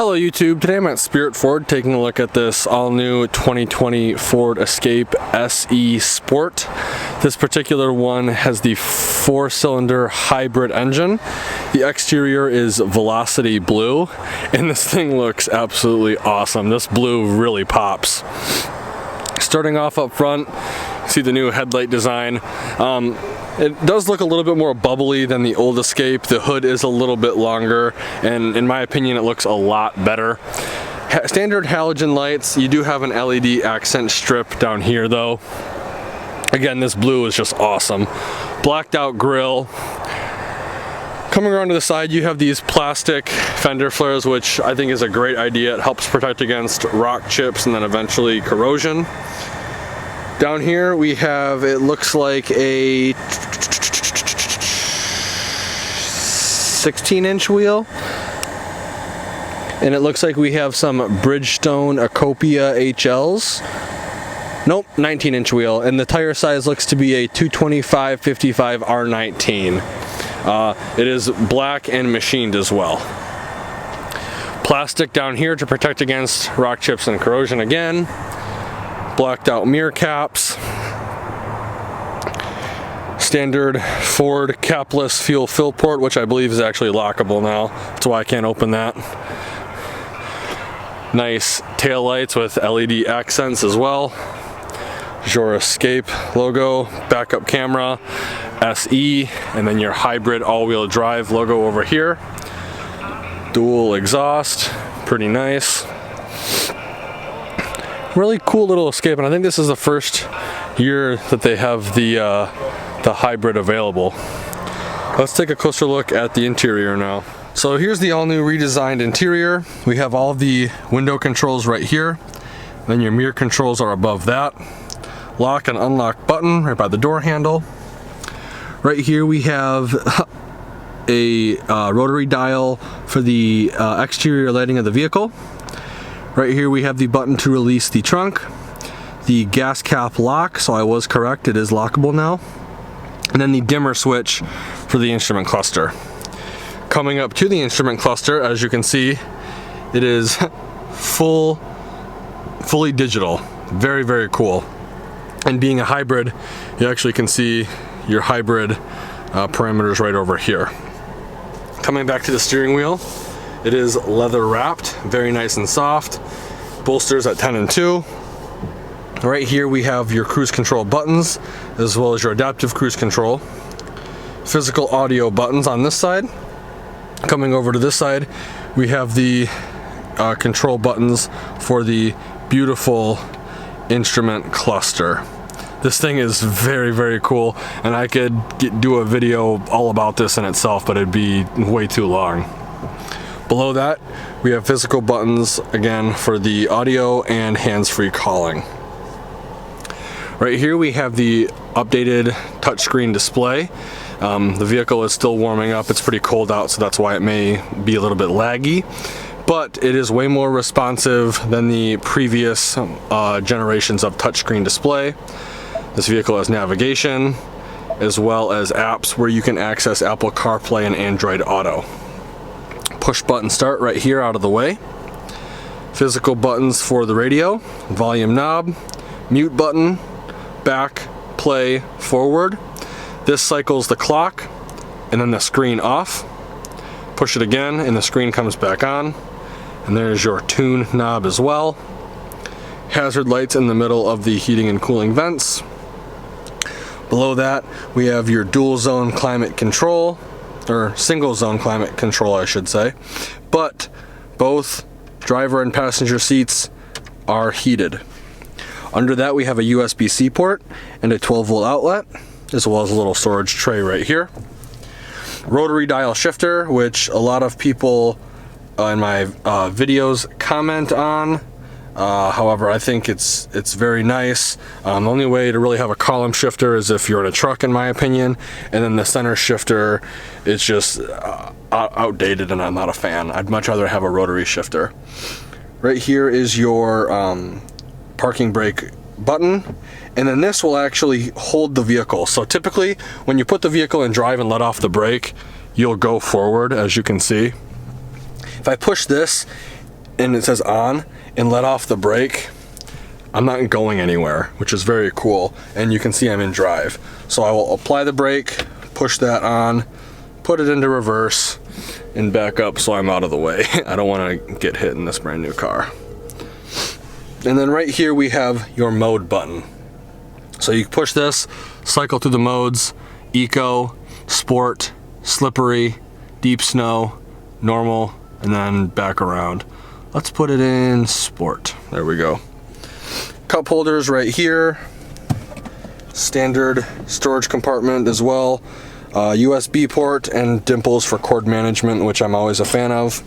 Hello YouTube, today I'm at Spirit Ford taking a look at this all-new 2020 Ford Escape SE Sport. This particular one has the 4-cylinder hybrid engine. The exterior is Velocity Blue, and this thing looks absolutely awesome. This blue really pops. Starting off up front, see the new headlight design. It does look a little bit more bubbly than the old Escape. The hood is a little bit longer, and in my opinion, it looks a lot better. Standard halogen lights. You do have an LED accent strip down here though. Again, this blue is just awesome. Blacked out grille. Coming around to the side, you have these plastic fender flares, which I think is a great idea. It helps protect against rock chips and then eventually corrosion. Down here we have, it looks like a 16-inch wheel. And it looks like we have some Bridgestone Acopia HLs. Nope, 19-inch wheel. And the tire size looks to be a 225/55 R19. It is black and machined as well. Plastic down here to protect against rock chips and corrosion again. Blacked out mirror caps. Standard Ford capless fuel fill port, which I believe is actually lockable now. That's why I can't open that. Nice tail lights with LED accents as well. Your Escape logo, backup camera, SE, and then your hybrid all-wheel drive logo over here. Dual exhaust, pretty nice. Really cool little Escape, and I think this is the first year that they have the hybrid available. Let's take a closer look at the interior now. So here's the all-new redesigned interior. We have all the window controls right here. Then your mirror controls are above that. Lock and unlock button right by the door handle. Right here we have a rotary dial for the exterior lighting of the vehicle. Right here we have the button to release the trunk. The gas cap lock, so I was correct, it is lockable now. And then the dimmer switch for the instrument cluster. Coming up to the instrument cluster, as you can see, it is fully digital. Very, very cool. And being a hybrid, you actually can see your hybrid parameters right over here. Coming back to the steering wheel, it is leather wrapped, very nice and soft. Bolsters at 10 and 2. Right here we have your cruise control buttons, as well as your adaptive cruise control. Physical audio buttons on this side. Coming over to this side, we have the control buttons for the beautiful instrument cluster. This thing is very, very cool, and I could do a video all about this in itself, but it'd be way too long. Below that, we have physical buttons, again, for the audio and hands-free calling. Right here we have the updated touchscreen display. The vehicle is still warming up. It's pretty cold out, so that's why it may be a little bit laggy. But it is way more responsive than the previous generations of touchscreen display. This vehicle has navigation, as well as apps where you can access Apple CarPlay and Android Auto. Push button start right here out of the way. Physical buttons for the radio, volume knob, mute button, back, play, forward. This cycles the clock and then the screen off. Push it again and the screen comes back on. And there's your tune knob as well. Hazard lights in the middle of the heating and cooling vents. Below that we have your dual zone climate control, or single zone climate control I should say, but both driver and passenger seats are heated. Under that we have a USB-C port and a 12-volt outlet, as well as a little storage tray right here. Rotary dial shifter, which a lot of people in my videos comment on. However, I think it's very nice. The only way to really have a column shifter is if you're in a truck, in my opinion, and then the center shifter is just outdated and I'm not a fan. I'd much rather have a rotary shifter. Right here is your parking brake button, and then this will actually hold the vehicle. So typically when you put the vehicle in drive and let off the brake, you'll go forward, as you can see. If I push this, and it says on, and let off the brake, I'm not going anywhere, which is very cool. And you can see I'm in drive. So I will apply the brake, push that on, put it into reverse, and back up so I'm out of the way. I don't want to get hit in this brand new car. And then right here we have your mode button. So you push this, cycle through the modes: eco, sport, slippery, deep snow, normal, and then back around. Let's put it in sport. There we go. Cup holders right here. Standard storage compartment as well. USB port and dimples for cord management, which I'm always a fan of.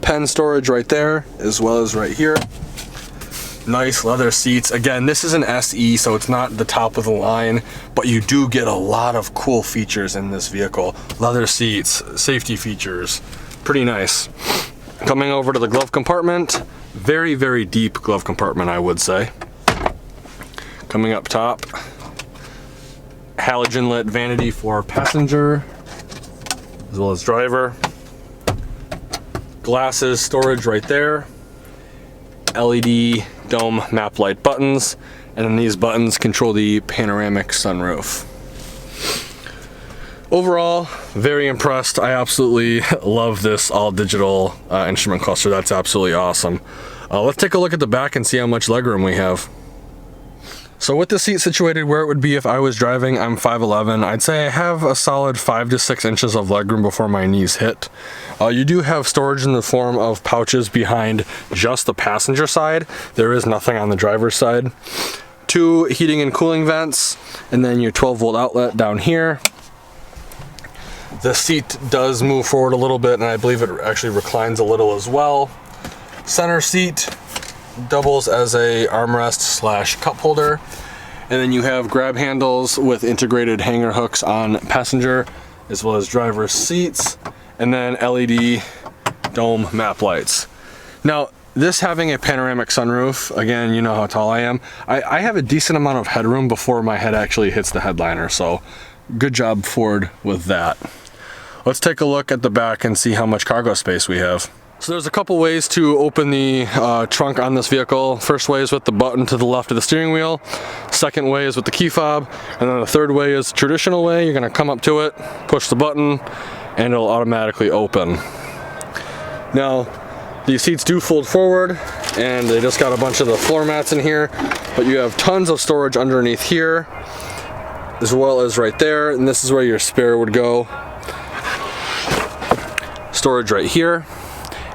Pen storage right there, as well as right here. Nice leather seats. Again, this is an SE, so it's not the top of the line, but you do get a lot of cool features in this vehicle. Leather seats, safety features, pretty nice. Coming over to the glove compartment, very, very deep glove compartment, I would say. Coming up top, halogen lit vanity for passenger, as well as driver. Glasses storage right there. LED dome map light buttons, and then these buttons control the panoramic sunroof. Overall, very impressed. I absolutely love this all digital instrument cluster. That's absolutely awesome. Let's take a look at the back and see how much legroom we have. So with the seat situated where it would be if I was driving, I'm 5'11". I'd say I have a solid 5 to 6 inches of legroom before my knees hit. You do have storage in the form of pouches behind just the passenger side. There is nothing on the driver's side. 2 heating and cooling vents, and then your 12-volt outlet down here. The seat does move forward a little bit, and I believe it actually reclines a little as well. Center seat doubles as a armrest / cup holder, and then you have grab handles with integrated hanger hooks on passenger as well as driver's seats, and then LED dome map lights. Now, this having a panoramic sunroof, again, you know how tall I am. I have a decent amount of headroom before my head actually hits the headliner, so good job Ford with that. Let's take a look at the back and see how much cargo space we have. So there's a couple ways to open the trunk on this vehicle. First way is with the button to the left of the steering wheel. Second way is with the key fob. And then the third way is the traditional way. You're gonna come up to it, push the button, and it'll automatically open. Now, these seats do fold forward, and they just got a bunch of the floor mats in here, but you have tons of storage underneath here, as well as right there, and this is where your spare would go. Storage right here.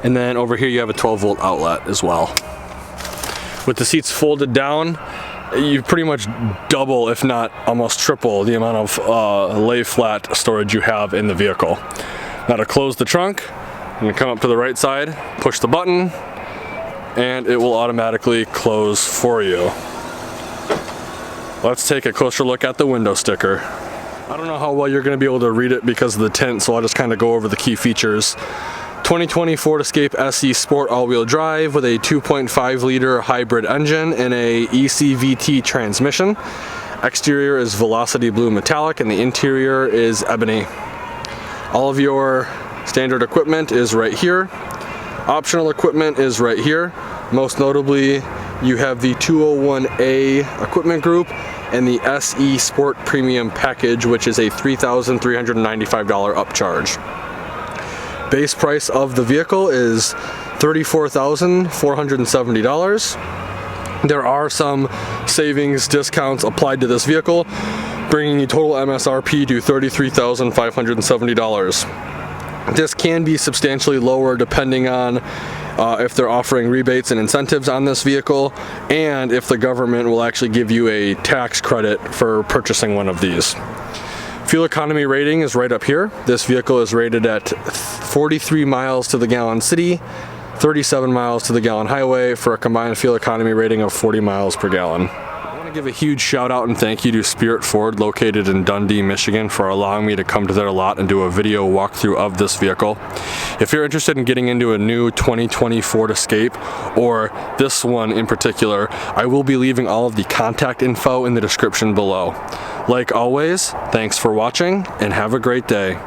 And then over here you have a 12-volt outlet as well. With the seats folded down, you pretty much double, if not almost triple, the amount of lay flat storage you have in the vehicle. Now to close the trunk, I'm gonna come up to the right side, push the button, and it will automatically close for you. Let's take a closer look at the window sticker. I don't know how well you're gonna be able to read it because of the tint, so I'll just kind of go over the key features. 2020 Ford Escape SE Sport all-wheel drive with a 2.5 liter hybrid engine and a ECVT transmission. Exterior is Velocity Blue Metallic and the interior is ebony. All of your standard equipment is right here. Optional equipment is right here. Most notably, you have the 201A equipment group and the SE Sport Premium package, which is a $3,395 upcharge. Base price of the vehicle is $34,470. There are some savings discounts applied to this vehicle, bringing the total MSRP to $33,570. This can be substantially lower depending on if they're offering rebates and incentives on this vehicle, and if the government will actually give you a tax credit for purchasing one of these. Fuel economy rating is right up here. This vehicle is rated at 43 miles to the gallon city, 37 miles to the gallon highway, for a combined fuel economy rating of 40 miles per gallon. I want to give a huge shout out and thank you to Spirit Ford, located in Dundee, Michigan, for allowing me to come to their lot and do a video walkthrough of this vehicle. If you're interested in getting into a new 2020 Ford Escape, or this one in particular, I will be leaving all of the contact info in the description below. Like always, thanks for watching and have a great day.